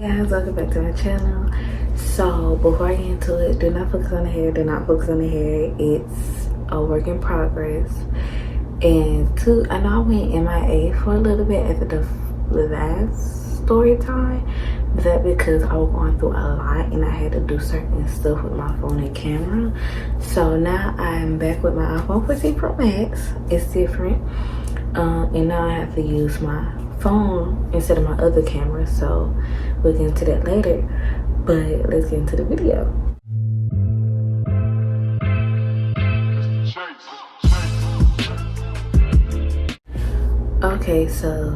Guys, welcome back to my channel. So before I get into it, do not focus on the hair, do not focus on the hair. It's a work in progress. And two, I know I went MIA for a little bit after the last story time, but that because I was going through a lot and I had to do certain stuff with my phone and camera. So now I'm back with my iPhone 14 Pro Max. It's different, and now I have to use my phone instead of my other camera, so we'll get into that later. But let's get into the video. Okay, so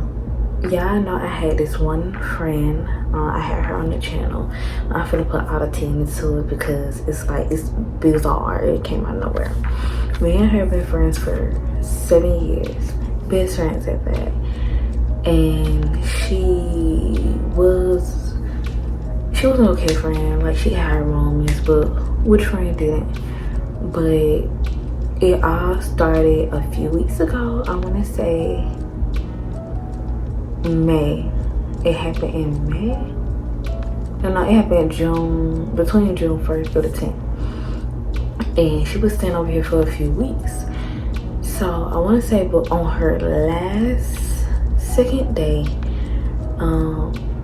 y'all know I had this one friend. I had her on the channel. I'm finna put all the team into it because it's bizarre. It came out of nowhere. Me and her been friends for 7 years, best friends at that. And she was an okay friend. Like, she had her moments, but which friend didn't? But it all started a few weeks ago. I want to say May. It happened in May. No, it happened in June, between June 1st to the 10th. And she was staying over here for a few weeks. So I want to say, but on her second day,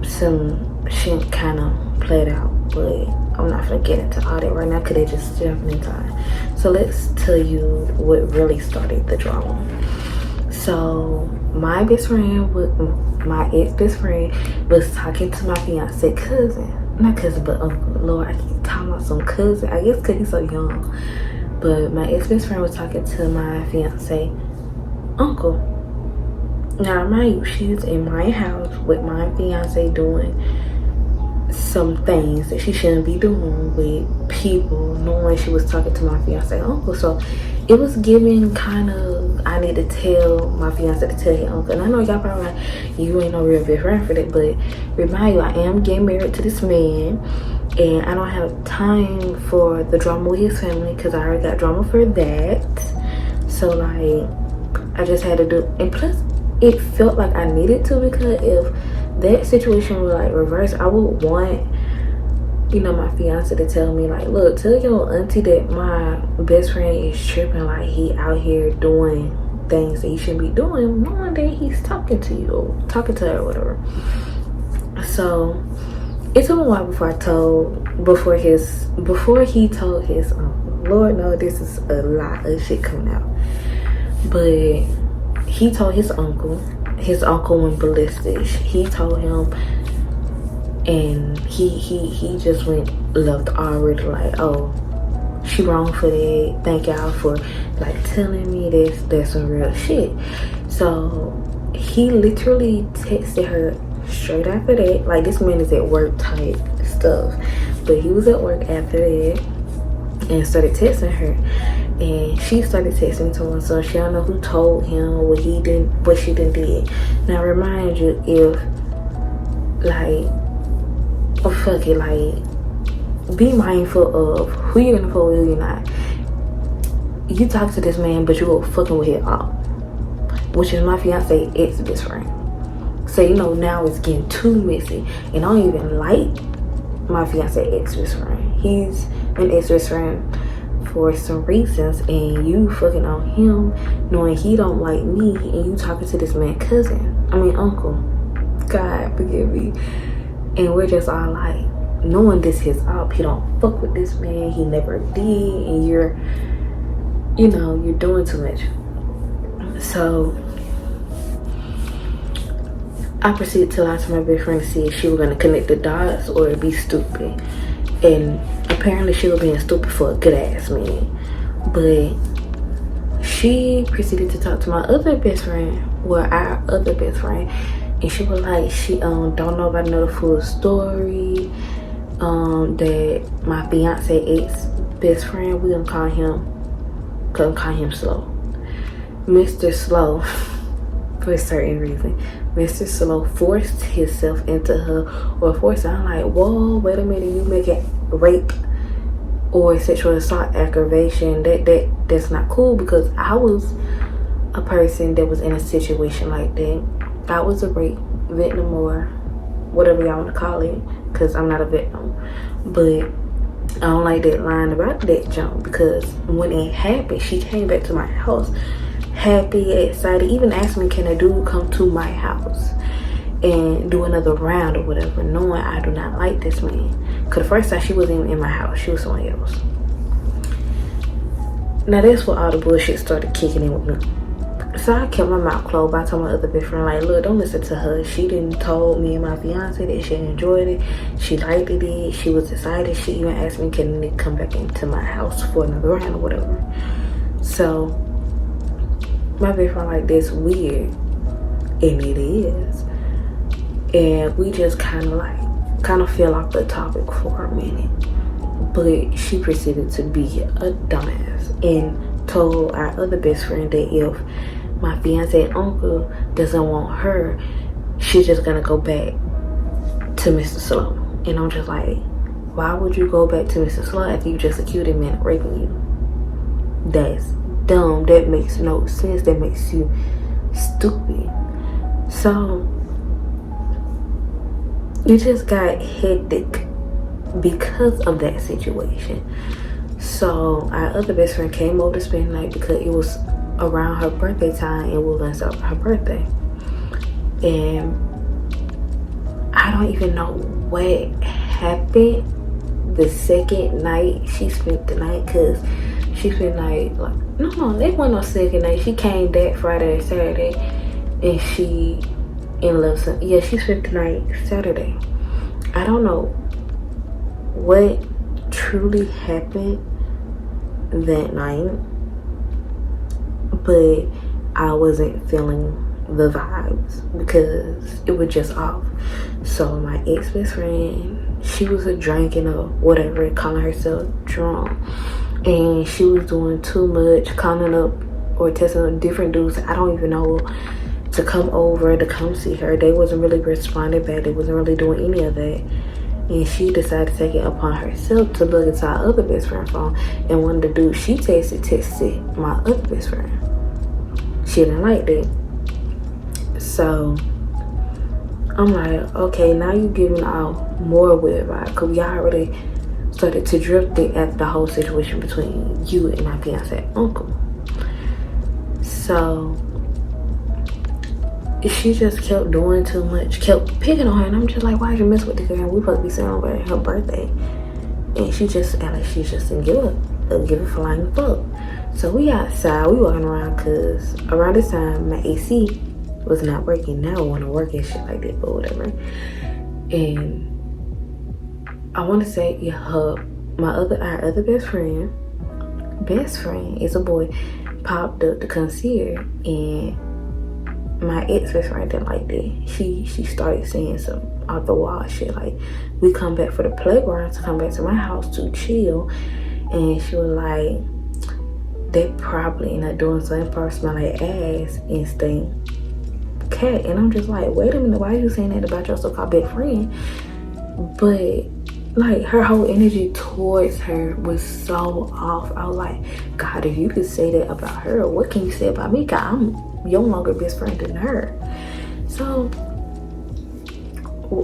some shit kind of played out, but I'm not gonna get into all that right now because they just jumping in time. So let's tell you what really started the drama. So my best friend, my ex-best friend, was talking to my fiance cousin, not cousin, but uncle. Lord, I keep talking about some cousin. I guess because he's so young. But my ex-best friend was talking to my fiance uncle. Now, mind you, she's in my house with my fiance doing some things that she shouldn't be doing with people, knowing she was talking to my fiance uncle. So it was giving kind of, I need to tell my fiance to tell his uncle. And I know y'all probably like, you ain't no real big friend for that, but remind you, I am getting married to this man, and I don't have time for the drama with his family because I already got drama for that. So like, I just had to do, and plus it felt like I needed to, because if that situation was like reversed, I would want, you know, my fiance to tell me like, look, tell your auntie that my best friend is tripping, like he out here doing things that he shouldn't be doing, knowing that he's talking to you or talking to her or whatever. So it took a while before he told his Lord no, this is a lot of shit coming out, but he told his uncle went ballistic. He told him, and he just went left already, like, oh, she wrong for that, thank y'all for like telling me this, that's some real shit. So he literally texted her straight after that. Like, this man is at work type stuff, but he was at work after that and started texting her. And she started texting to him, so she don't know who told him what she did. Now remind you, if like, oh fuck it, like, be mindful of who you're gonna fuck with, who you're not. You talk to this man, but you go fucking with his aunt, which is my fiance ex-best friend. So you know, now it's getting too messy, and I don't even like my fiance ex-best friend. He's an ex-best friend for some reasons, and you fucking on him knowing he don't like me, and you talking to this man uncle, God forgive me. And we're just all like, knowing this his up, he don't fuck with this man, he never did, and you're doing too much. So I proceeded to lie to my best friend to see if she was gonna connect the dots or be stupid. And apparently she was being stupid for a good ass minute. But she proceeded to talk to my other best friend, our other best friend, and she was like, she don't nobody know the full story. That my fiance ex best friend, we gonna call him Slow. Mr. Slow, for a certain reason, Mr. Slow forced himself into her, or forced her. I'm like, whoa, wait a minute, you make it rape or sexual assault aggravation. That's not cool, because I was a person that was in a situation like that. I was a rape victim or whatever y'all want to call it, because I'm not a victim. But I don't like that line about that jump, because when it happened, she came back to my house happy, excited, even asked me, can a dude come to my house and do another round or whatever, knowing I do not like this man. Because the first time she wasn't even in my house, she was somewhere else. Now that's where all the bullshit started kicking in with me. So I kept my mouth closed. But I told my other best friend, like, look, don't listen to her. She didn't told me and my fiance that she enjoyed it. She liked it. She was excited. She even asked me, can they come back into my house for another round or whatever. So my best friend like, that's weird. And it is. And we just kind of fell off the topic for a minute. But she proceeded to be a dumbass and told our other best friend that if my fiance uncle doesn't want her, she's just gonna go back to Mr. Slow. And I'm just like, why would you go back to Mr. Slow after you just accused him of raping you? That's dumb. That makes no sense. That makes you stupid. So it just got hectic because of that situation. So our other best friend came over to spend the night because it was around her birthday time and we were gonna celebrate her birthday. And I don't even know what happened the second night she spent the night, because she spent the night like, no, that wasn't no second night. She came that Friday and Saturday and she she spent the night Saturday. I don't know what truly happened that night, but I wasn't feeling the vibes because it was just off. So my ex-best friend, she was a drinking or whatever, calling herself drunk, and she was doing too much, calling up or texting up different dudes I don't even know to come over to come see her. They wasn't really responding back. They wasn't really doing any of that. And she decided to take it upon herself to look into our other best friend's phone. And one of the dudes she texted my other best friend. She didn't like that. So I'm like, okay, now you giving out more weird vibes, because we already started to drift it after the whole situation between you and my fiance uncle. So she just kept doing too much, kept picking on her, and I'm just like, why did you mess with the girl? We supposed to be celebrating her birthday, and she just act like she just didn't give a flying fuck. So we outside, we walking around, cause around this time my AC was not working. Now I want to work and shit like that, but whatever. And I want to say, our other best friend is a boy, popped up to come see her, and my ex-best friend didn't like that. She started saying some off the wall shit, like, we come back for the playground to come back to my house to chill, and she was like, they probably end up doing something for smell like ass and stink cat. And I'm just like, wait a minute, why are you saying that about your so-called best friend? But like, her whole energy towards her was so off. I was like, God, if you could say that about her, what can you say about me? God, I'm your longer best friend than her. So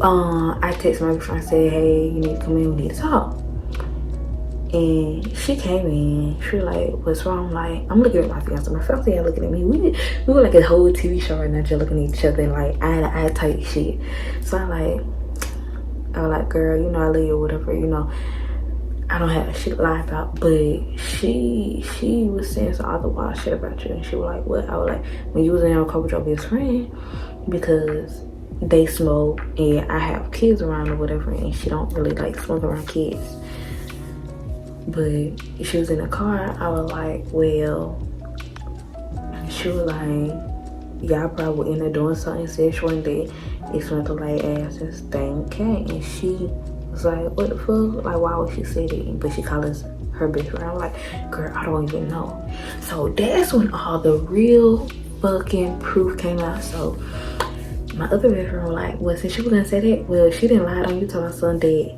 I text my friend, said, hey, you need to come in, we need to talk. And she came in, she was like, what's wrong? Like, I'm looking at my fiance, my fiance ain't looking at me. We were like a whole TV show right now, just looking at each other and like eye to eye type shit. So I was like, girl, you know I love you or whatever, you know, I don't have shit to lie about. But she was saying some other wild shit about you, and she was like, what? I was like, when you was in a couple with your best friend, because they smoke and I have kids around or whatever, and she don't really like smoke around kids. But she was in the car. I was like, well, she was like, y'all probably end up doing something sexual and that it smelled like ass and stank cat. And she was like, what the fuck? Like, why would she say that? But she called us her best friend. I'm like, girl, I don't even know. So that's when all the real fucking proof came out. So my other best friend was like, well, since she was gonna say that, well, she didn't lie on you till my son dead.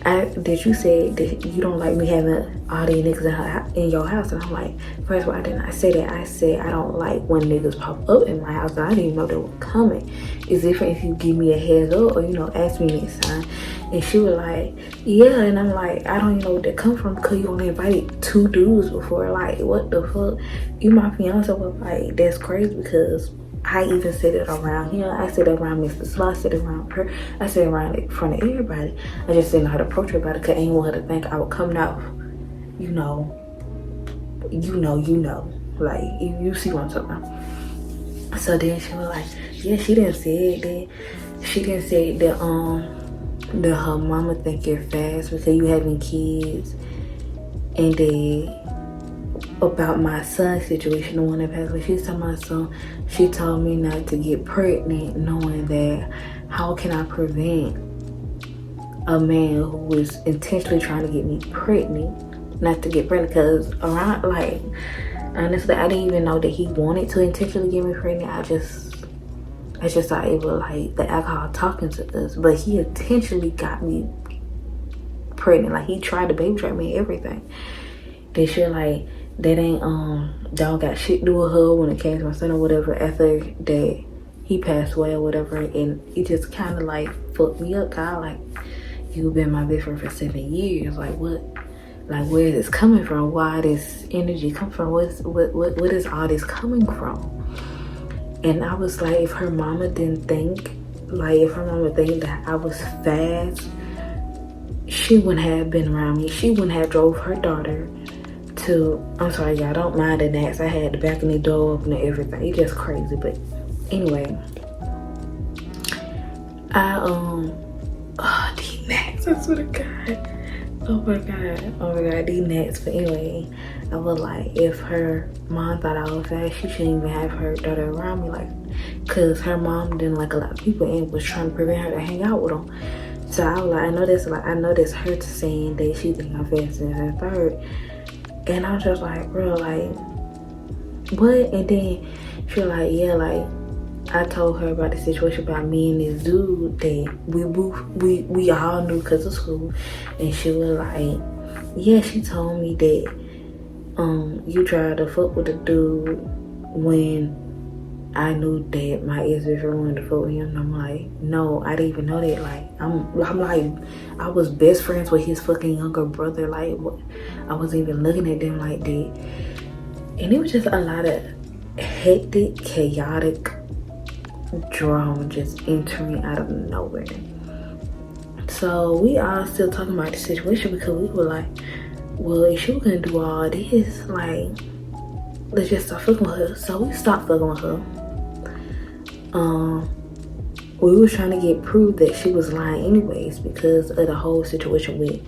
Did you say that you don't like me having all these niggas in your house? And I'm like, first of all, I did not say that. I said I don't like when niggas pop up in my house. I didn't even know they were coming. It's different if you give me a heads up or, you know, ask me next time. And she was like, yeah. And I'm like, I don't even know where they come from because you only invited 2 dudes before. Like, what the fuck? You my fiance was like, that's crazy because I even said it around here. I said it around Mr. Slow. I said it around her. I said it around in front of everybody. I just didn't know how to approach her about it because I didn't want her to think I was coming out, you know. Like, you see what I'm talking about. So then she was like, yeah, she didn't say it that. She didn't say that, that her mama think you're fast because you having kids. And then about my son's situation, the one that passed away, she was talking about my son. She told me not to get pregnant, knowing that how can I prevent a man who was intentionally trying to get me pregnant not to get pregnant? Because around, like, honestly, I didn't even know that he wanted to intentionally get me pregnant. I just thought it was like the alcohol talking to us, but he intentionally got me pregnant. Like, he tried to baby trap me and everything. Then she like, that ain't don't got shit to do with her when it came to my son or whatever after that he passed away or whatever. And it just kind of like fucked me up. God, like, you've been my best friend for 7 years. Like, what? Like, where is this coming from? Why this energy come from? What is all this coming from? And I was like, if her mama didn't think, like, if her mama think that I was fast, she wouldn't have been around me. She wouldn't have drove her daughter to, I'm sorry y'all, don't mind the gnats. I had the balcony door open and everything. It's just crazy. But anyway, these gnats, I swear to God. Oh my God, these gnats. But anyway, I was like, if her mom thought I was fast, she shouldn't even have her daughter around me, like, cause her mom didn't like a lot of people and was trying to prevent her to hang out with them. So I was like, I know that's her saying that she think I'm fast and her third. And I was just like, bro, like, what? And then she was like, yeah, like, I told her about the situation about me and this dude that we all knew because of school. And she was like, yeah, she told me that you tried to fuck with the dude when I knew that my ex-boyfriend wanted to fuck with him. And I'm like, no, I didn't even know that. Like, I'm like, I was best friends with his fucking younger brother. Like, what? I wasn't even looking at them like that. And it was just a lot of hectic, chaotic drama just entering out of nowhere. So we all still talking about the situation because we were like, well, if she was gonna do all this, like, let's just stop fucking with her. So we stopped fucking with her. We was trying to get proof that she was lying anyways because of the whole situation with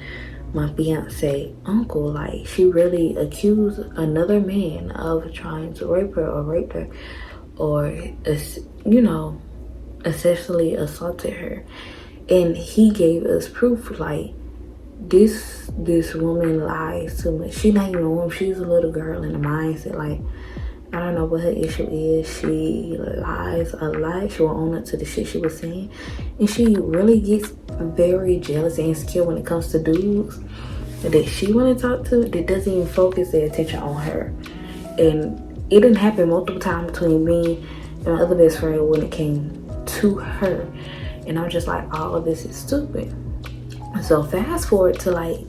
my fiance uncle. Like, she really accused another man of trying to rape her or raped her or, you know, essentially assaulted her. And he gave us proof. Like, this woman lies too much. She not even a woman. She's a little girl in the mindset. Like, I don't know what her issue is. She lies a lot. She won't own up to the shit she was saying. And she really gets very jealous and insecure when it comes to dudes that she want to talk to that doesn't even focus their attention on her. And it didn't happen multiple times between me and my other best friend when it came to her. And I'm just like, all of this is stupid. So fast forward to like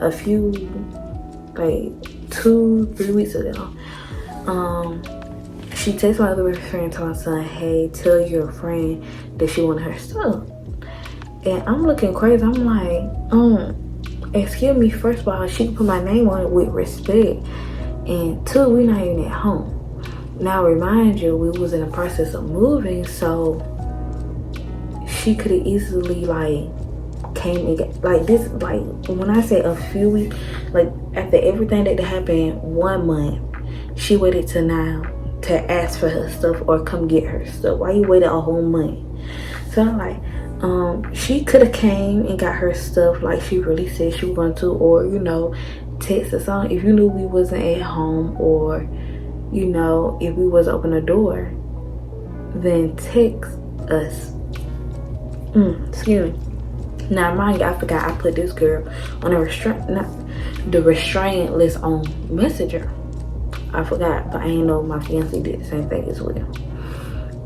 a few, like 2-3 weeks ago, she texted my other best friend, told my son, hey, tell your friend that she wanted her stuff. And I'm looking crazy. I'm like, excuse me, first of all, she can put my name on it with respect. And 2, we're not even at home. Now, remind you, we was in the process of moving, so she could have easily, like, came and get, like, this, like, when I say a few weeks, like, after everything that happened 1 month, she waited till now to ask for her stuff or come get her stuff. Why you waited a whole month? So I'm like, she could have came and got her stuff like she really said she was going to, or, you know, text us on if you knew we wasn't at home, or, you know, if we was open the door, then text us. Excuse me. Now, mind you, I forgot I put this girl on a restraint list on Messenger. I forgot, but I ain't know my fiance did the same thing as well.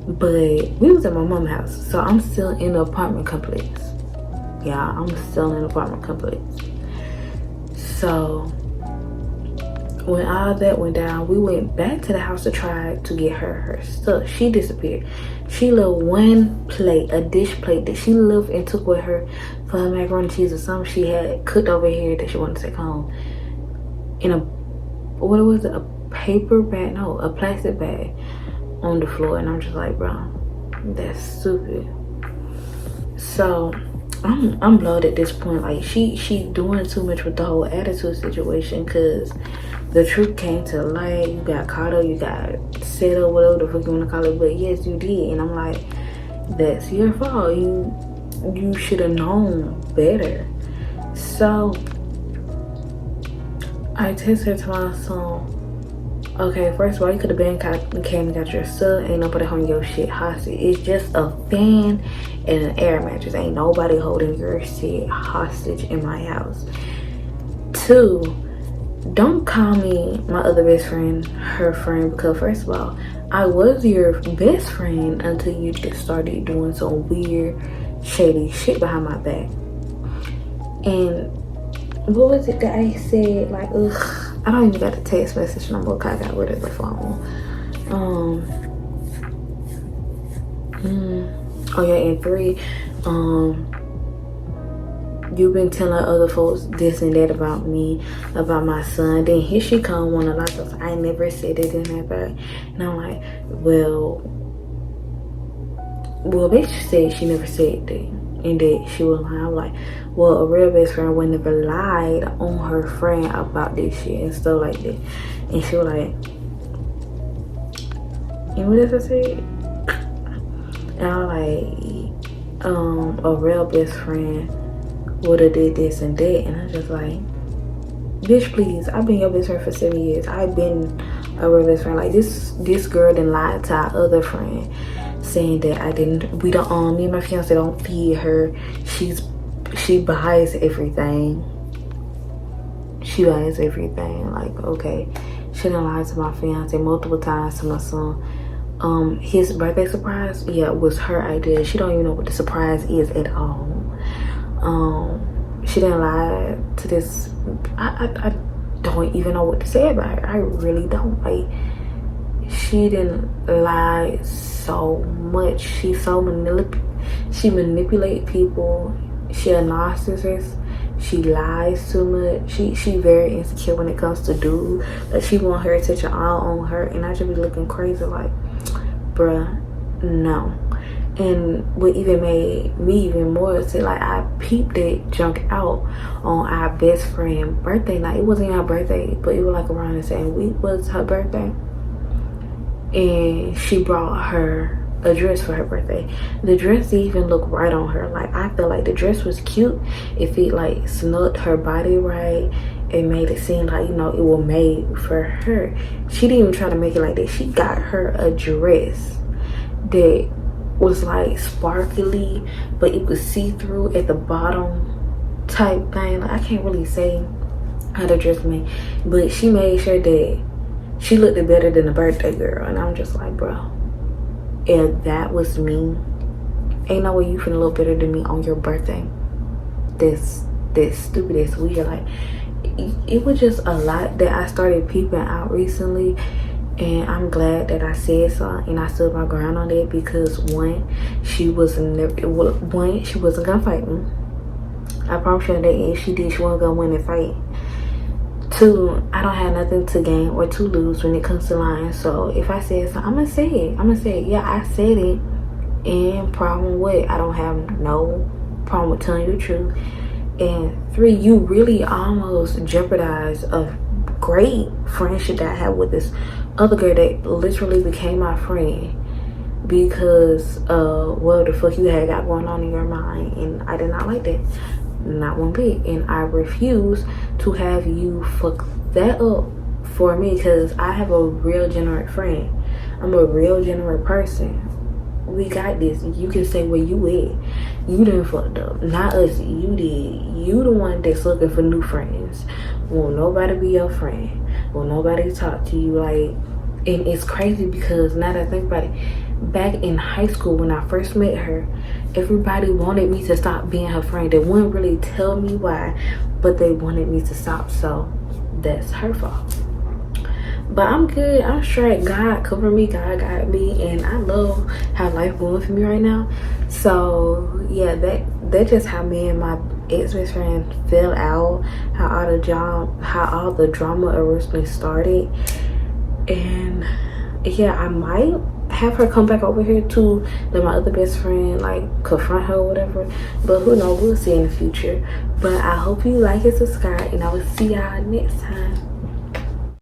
But we was at my mom's house, so I'm still in the apartment complex. Yeah, I'm still in the apartment complex. So when all that went down, we went back to the house to try to get her stuff. She disappeared. She left one plate, a dish plate that she left and took with her for her macaroni and cheese or something she had cooked over here that she wanted to take home, in a, what was it, a paper bag? No, a plastic bag on the floor. And I'm just like, bro, that's stupid. So I'm blowed at this point. Like, she doing too much with the whole attitude situation, because the truth came to light. You got caught up, you got set up, whatever the fuck you want to call it, but yes, you did. And I'm like, that's your fault. You should have known better. So I text her to my son, okay, first of all, you could have been came and got your stuff. Ain't nobody holding your shit hostage. It's just a fan and an air mattress. Ain't nobody holding your shit hostage in my house. 2, don't call me my other best friend her friend, because first of all, I was your best friend until you just started doing some weird, shady shit behind my back. And what was it that I said? Like, ugh. I don't even got the text message number because I got rid of the phone. Oh yeah, and 3, you've been telling other folks this and that about me, about my son. Then here she come wanna lie to us. I never said it in that bad. And I'm like, well, bitch said she never said that. And that she was lying. I'm like, well, a real best friend would never lied on her friend about this shit and stuff like that. And she was like, and what did I say? And I'm like, a real best friend would have did this and that. And I'm just like, bitch, please, I've been your best friend for 7 years. I've been a real best friend. Like, this girl done lied to our other friend, saying that me and my fiance don't feed her. She buys everything. She buys everything. Like, okay, she done lied to my fiance multiple times, to my son. His birthday surprise, yeah, was her idea. She don't even know what the surprise is at all. She didn't lie to this. I don't even know what to say about her. I really don't. Like, she didn't lie so much. She's so she manipulate people. She a narcissist. She lies too much. She very insecure when it comes to dudes. Like, she want her attention all on her, and I just be looking crazy like, bruh, no. And what even made me even more is that, like, I peeped that junk out on our best friend birthday night. It wasn't our birthday, but it was like around the same week was her birthday. And she brought her a dress for her birthday. The dress didn't even look right on her. Like, I felt like the dress was cute if it like snugged her body right. It made it seem like, you know, it was made for her. She didn't even try to make it like that. She got her a dress that was like sparkly, but it was see-through at the bottom type thing. Like, I can't really say how the dress made, but she made sure that she looked better than the birthday girl. And I'm just like, bro, if that was me, ain't no way you finna look better than me on your birthday. That's stupid, that's weird. Like, it was just a lot that I started peeping out recently. And I'm glad that I said something and I stood my ground on it, because one, she wasn't gonna fight me. I promise you that if she did, she wasn't gonna win the fight. 2, I don't have nothing to gain or to lose when it comes to lying. So if I said something, I'm gonna say it. Yeah, I said it. And problem with, I don't have no problem with telling you the truth. And 3, you really almost jeopardized a great friendship that I had with this other girl that literally became my friend because what the fuck you had got going on in your mind. And I did not like that, not one bit. And I refuse to have you fuck that up for me, because I have a real genuine friend. I'm a real genuine person. We got this. You can say where you at. You done fucked up, not us. You did. You the one that's looking for new friends. Won't nobody be your friend. Won't nobody talk to you. Like, and it's crazy because now that I think about it, back in high school when I first met her, everybody wanted me to stop being her friend. They wouldn't really tell me why, but they wanted me to stop. So that's her fault. But I'm good. I'm straight. God covered me. God got me, and I love how life going for me right now. So yeah, that's just how me and my ex-best friend fell out. How all the drama originally started, and yeah, I might have her come back over here to let my other best friend like confront her or whatever. But who knows? We'll see in the future. But I hope you like and subscribe, and I will see y'all next time.